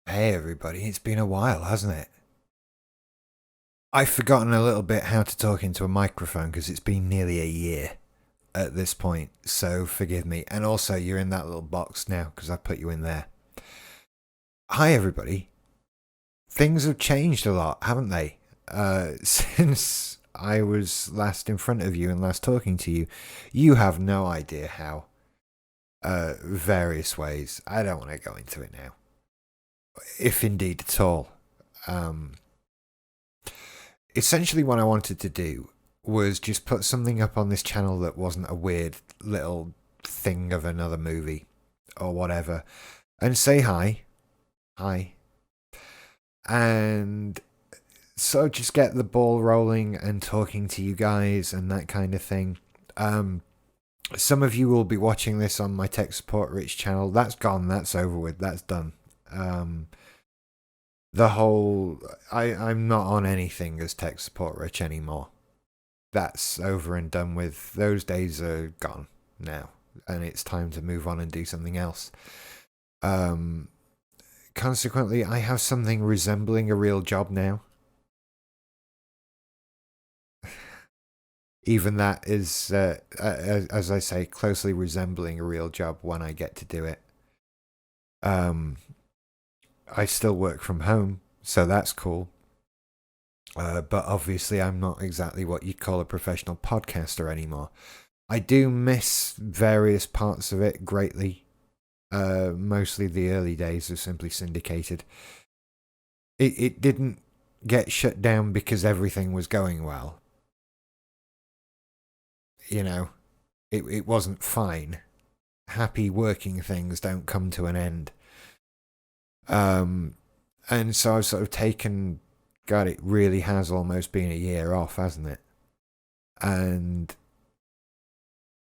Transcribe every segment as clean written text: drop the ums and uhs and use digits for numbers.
Hey everybody, it's been a while, hasn't it? I've forgotten a little bit how to talk into a microphone because it's been nearly a year at this point, so forgive me. And also, you're in that little box now because I put you in there. Hi everybody. Things have changed a lot, haven't they? Since I was last in front of you and last talking to you, you have no idea how. Various ways. I don't want to go into it now, if indeed at all. Um, Essentially, what I wanted to do was just put something up on this channel that wasn't a weird little thing of another movie or whatever, and say hi. Hi. And so just get the ball rolling and talking to you guys and that kind of thing. Some of you will be watching this on my Tech Support Rich channel. That's gone. That's over with. That's done. The whole I'm not on anything as Tech Support Rich anymore. That's over and done with. Those days are gone now, and it's time to move on and do something else. Consequently, I have something resembling a real job now. Even that is, as I say, closely resembling a real job when I get to do it. I still work from home, so that's cool. But obviously, I'm not exactly what you'd call a professional podcaster anymore. I do miss various parts of it greatly. Mostly the early days of Simply Syndicated. It didn't get shut down because everything was going well. You know, it wasn't fine. Happy working things don't come to an end. And so I've sort of taken, God, it really has almost been a year off, hasn't it? And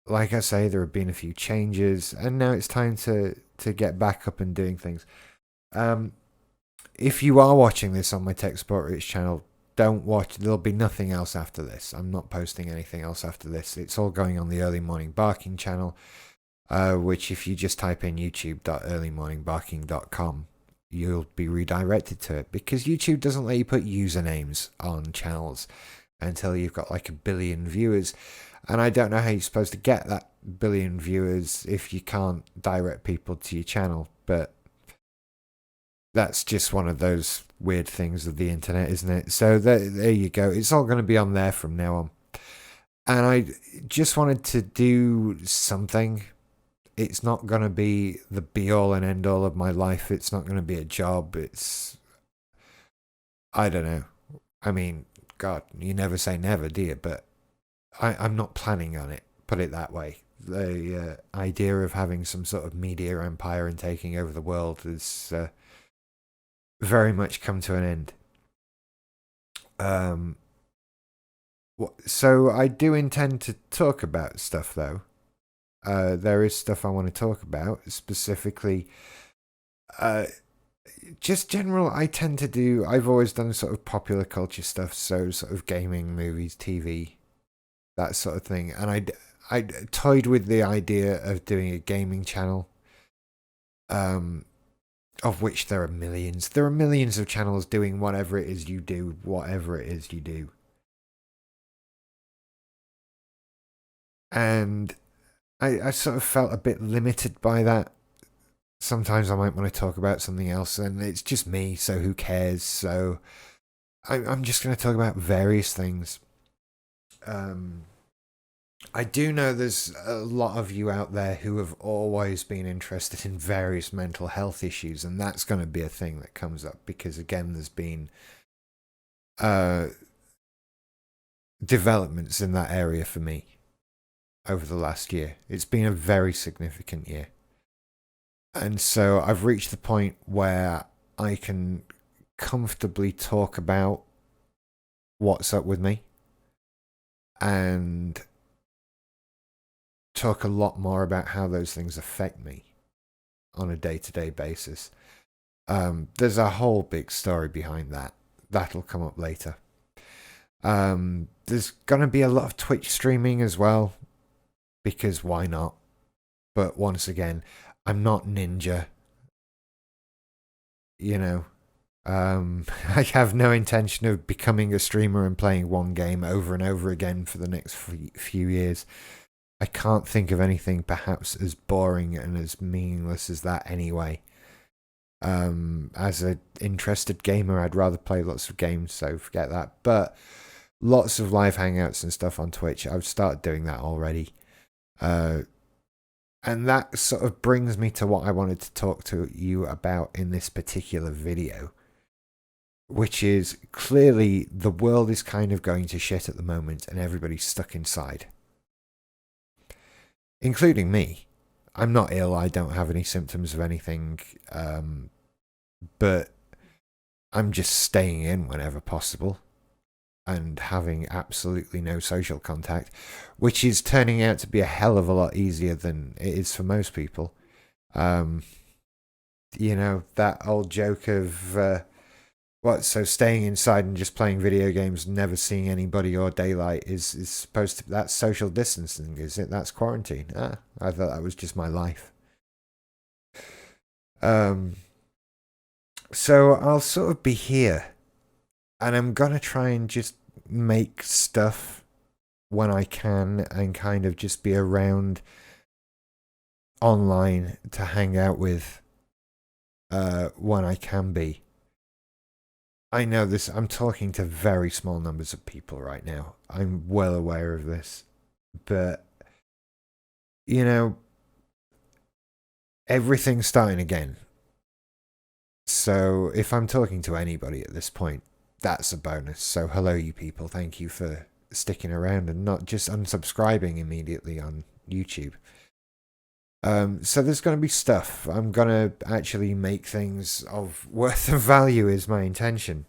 like I say, there have been a few changes, and now it's time to get back up and doing things. If you are watching this on my Tech Support Rich channel, don't watch. There'll be nothing else after this. I'm not posting anything else after this. It's all going on the Early Morning Barking channel, which if you just type in youtube.earlymorningbarking.com, you'll be redirected to it, because YouTube doesn't let you put usernames on channels until you've got like 1 billion viewers. And I don't know how you're supposed to get that 1 billion viewers if you can't direct people to your channel. But that's just one of those weird things of the internet, isn't it? So there you go. It's all going to be on there from now on. And I just wanted to do something. It's not going to be the be-all and end-all of my life. It's not going to be a job. It's... I don't know. I mean, God, you never say never, do you? But I'm not planning on it, put it that way. The idea of having some sort of media empire and taking over the world has very much come to an end. So I do intend to talk about stuff, though. There is stuff I want to talk about, specifically just general. I've always done sort of popular culture stuff, so sort of gaming, movies, TV, that sort of thing. And I toyed with the idea of doing a gaming channel, of which there are millions. There are millions of channels doing whatever it is you do, And I sort of felt a bit limited by that. Sometimes I might want to talk about something else, and it's just me, so who cares? So I'm just going to talk about various things. I do know there's a lot of you out there who have always been interested in various mental health issues, and that's going to be a thing that comes up because, again, there's been developments in that area for me over the last year. It's been a very significant year. And so I've reached the point where I can comfortably talk about what's up with me and talk a lot more about how those things affect me on a day-to-day basis. There's a whole big story behind that. That'll come up later. There's going to be a lot of Twitch streaming as well. because why not? But once again, I'm not Ninja, you know. I have no intention of becoming a streamer and playing one game over and over again for the next few years. I can't think of anything perhaps as boring and as meaningless as that anyway. As an interested gamer, I'd rather play lots of games, so forget that. But lots of live hangouts and stuff on Twitch, I've started doing that already. And that sort of brings me to what I wanted to talk to you about in this particular video, which is clearly the world is kind of going to shit at the moment and everybody's stuck inside. Including me. I'm not ill, I don't have any symptoms of anything, but I'm just staying in whenever possible and having absolutely no social contact, which is turning out to be a hell of a lot easier than it is for most people. You know, that old joke of so staying inside and just playing video games, never seeing anybody or daylight is supposed to, that's social distancing, is it? That's quarantine. I thought that was just my life. So I'll sort of be here, and I'm gonna try and just make stuff when I can and kind of just be around online to hang out with when I can be. I know this, I'm talking to very small numbers of people right now. I'm well aware of this. But, you know, everything's starting again. So if I'm talking to anybody at this point, that's a bonus. So hello, you people. Thank you for sticking around and not just unsubscribing immediately on YouTube. So there's going to be stuff. I'm going to actually make things of worth and value is my intention.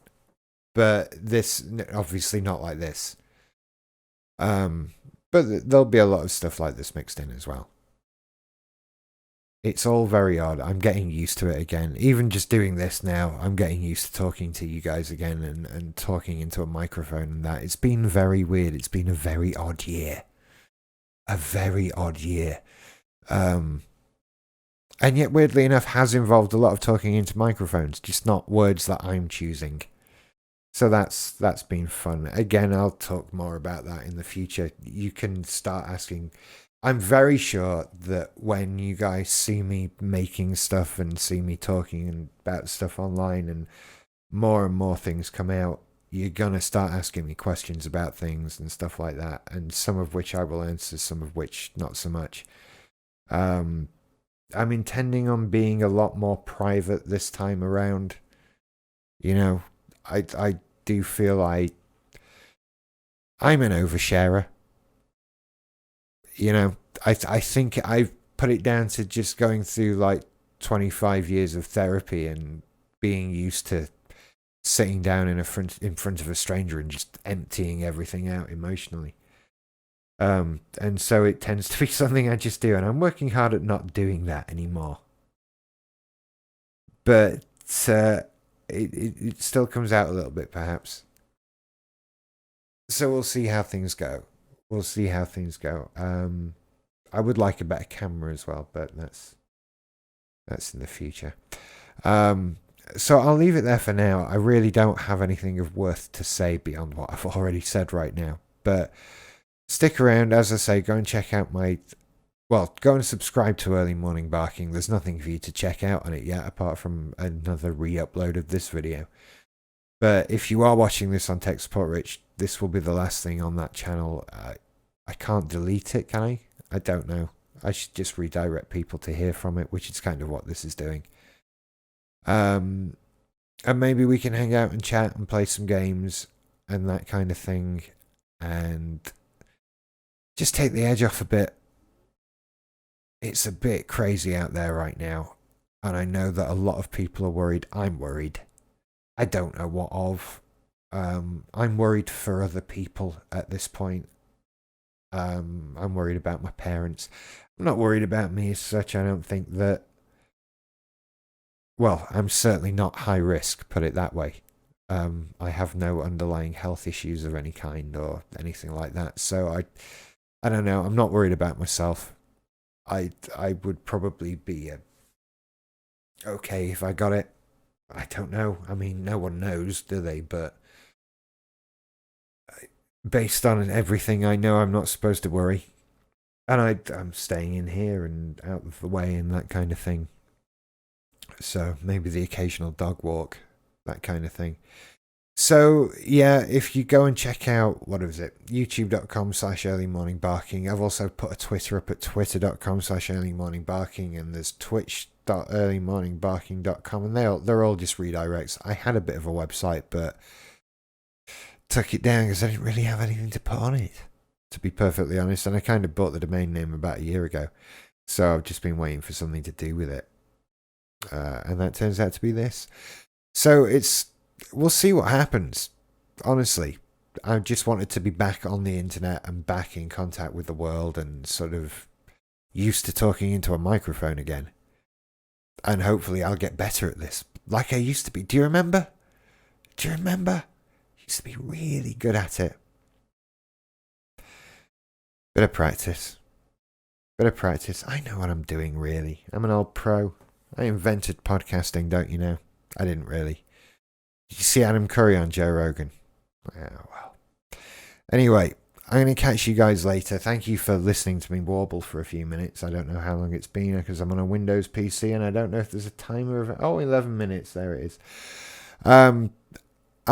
But this, obviously not like this. But there'll be a lot of stuff like this mixed in as well. It's all very odd. I'm getting used to it again. Even just doing this now, I'm getting used to talking to you guys again and talking into a microphone and that. It's been very weird. It's been a very odd year. A very odd year. And yet, weirdly enough, has involved a lot of talking into microphones, just not words that I'm choosing. So that's been fun. Again, I'll talk more about that in the future. You can start asking. I'm very sure that when you guys see me making stuff and see me talking about stuff online and more things come out, you're going to start asking me questions about things and stuff like that, and some of which I will answer, some of which not so much. I'm intending on being a lot more private this time around. You know, I do feel I'm an oversharer. You know, I think I've put it down to just going through like 25 years of therapy and being used to sitting down in front of a stranger and just emptying everything out emotionally. And so it tends to be something I just do, and I'm working hard at not doing that anymore. But it still comes out a little bit, perhaps. So we'll see how things go. I would like a better camera as well, but that's in the future. So I'll leave it there for now. I really don't have anything of worth to say beyond what I've already said right now. But stick around, as I say, go and check out go and subscribe to Early Morning Barking. There's nothing for you to check out on it yet, apart from another re-upload of this video. But if you are watching this on Tech Support Rich, this will be the last thing on that channel. I can't delete it, can I? I don't know. I should just redirect people to hear from it, which is kind of what this is doing. And maybe we can hang out and chat and play some games and that kind of thing, and just take the edge off a bit. It's a bit crazy out there right now, and I know that a lot of people are worried. I'm worried. I don't know what of. I'm worried for other people at this point. I'm worried about my parents. I'm not worried about me as such. I don't think that... Well, I'm certainly not high risk, put it that way. I have no underlying health issues of any kind or anything like that. So I don't know. I'm not worried about myself. I would probably be okay if I got it. I don't know. I mean, no one knows, do they? But based on everything I know, I'm not supposed to worry. And I'm staying in here and out of the way and that kind of thing. So maybe the occasional dog walk, that kind of thing. So yeah, if you go and check out, what is it, youtube.com/earlymorningbarking. I've also put a Twitter up at twitter.com/earlymorningbarking, and there's twitch.earlymorningbarking.com, and they're all just redirects. I had a bit of a website, but took it down because I didn't really have anything to put on it, to be perfectly honest. And I kind of bought the domain name about a year ago, so I've just been waiting for something to do with it, and that turns out to be this. So we'll see what happens. Honestly, I just wanted to be back on the internet and back in contact with the world and sort of used to talking into a microphone again. And hopefully I'll get better at this, like I used to be. Do you remember? I used to be really good at it. Bit of practice. I know what I'm doing, really. I'm an old pro. I invented podcasting, don't you know? I didn't really. Did you see Adam Curry on Joe Rogan? Oh, well. Anyway, I'm going to catch you guys later. Thank you for listening to me warble for a few minutes. I don't know how long it's been because I'm on a Windows PC and I don't know if there's a timer of it. Oh, 11 minutes. There it is. I'll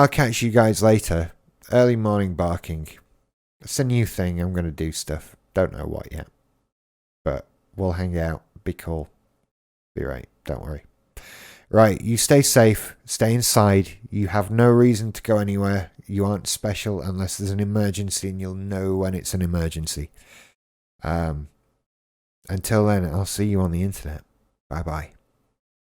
catch you guys later. Early morning barking. It's a new thing. I'm going to do stuff. Don't know what yet. But we'll hang out. Be cool. Be right. Don't worry. Right, you stay safe, stay inside. You have no reason to go anywhere. You aren't special unless there's an emergency, and you'll know when it's an emergency. Until then, I'll see you on the internet. Bye-bye.